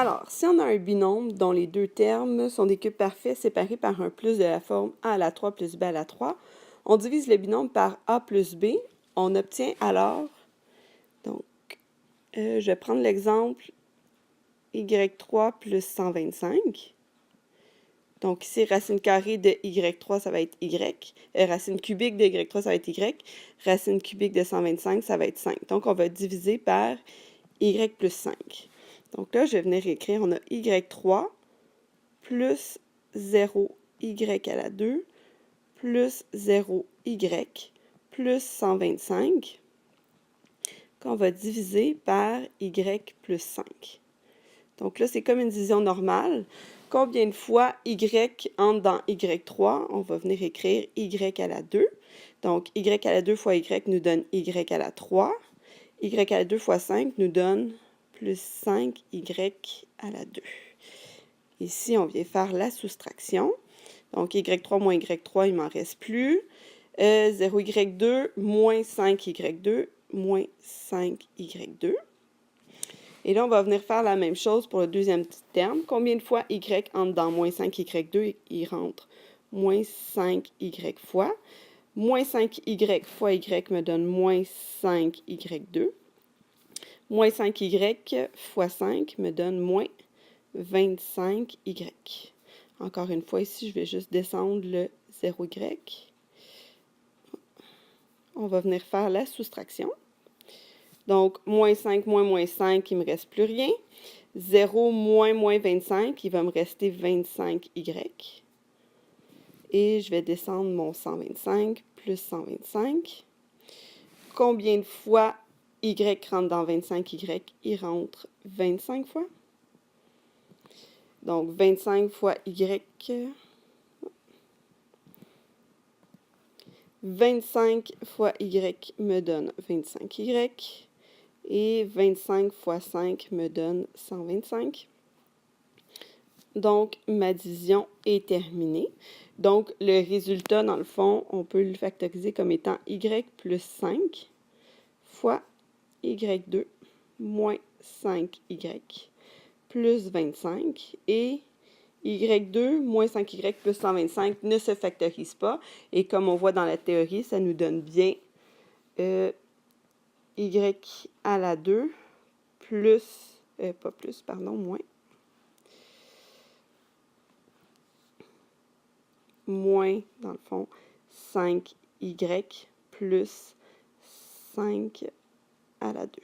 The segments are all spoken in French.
Alors, si on a un binôme dont les deux termes sont des cubes parfaits séparés par un plus de la forme a à la 3 plus b à la 3, on divise le binôme par a plus b, on obtient alors, donc, je vais prendre l'exemple y3 plus 125. Donc ici, racine carrée de y3, ça va être y. Racine cubique de y3, ça va être y. Racine cubique de 125, ça va être 5. Donc, on va diviser par y plus 5. Donc là, je vais venir écrire, on a y3 plus 0y à la 2 plus 0y plus 125 qu'on va diviser par y plus 5. Donc là, c'est comme une division normale. Combien de fois y entre dans y3? On va venir écrire y à la 2. Donc, y à la 2 fois y nous donne y à la 3. Y à la 2 fois 5 nous donne plus 5y à la 2. Ici, on vient faire la soustraction. Donc, y3 moins y3, il ne m'en reste plus. 0y2 moins 5y2 moins 5y2. Et là, on va venir faire la même chose pour le deuxième petit terme. Combien de fois y entre dans moins 5y2? Il rentre moins 5y fois. Moins 5y fois y me donne moins 5y2. Moins 5y fois 5 me donne moins 25y. Encore une fois, ici, je vais juste descendre le 0y. On va venir faire la soustraction. Donc, moins 5 moins 5, il ne me reste plus rien. 0 moins 25, il va me rester 25y. Et je vais descendre mon 125 plus 125. Combien de fois y rentre dans 25y? Il rentre 25 fois. Donc, 25 fois y. 25 fois y me donne 25y. Et 25 fois 5 me donne 125. Donc, ma division est terminée. Donc, le résultat, dans le fond, on peut le factoriser comme étant y plus 5 fois y2 moins 5y plus 25. Et y2 moins 5y plus 125 ne se factorise pas. Et comme on voit dans la théorie, ça nous donne bien y à la 2 plus, pas plus, pardon, moins, dans le fond, 5y plus 5 à la 2.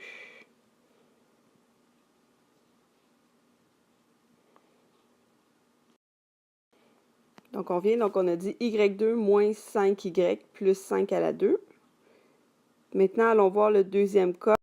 Donc, on a dit y2 moins 5y plus 5 à la 2. Maintenant, allons voir le deuxième cas.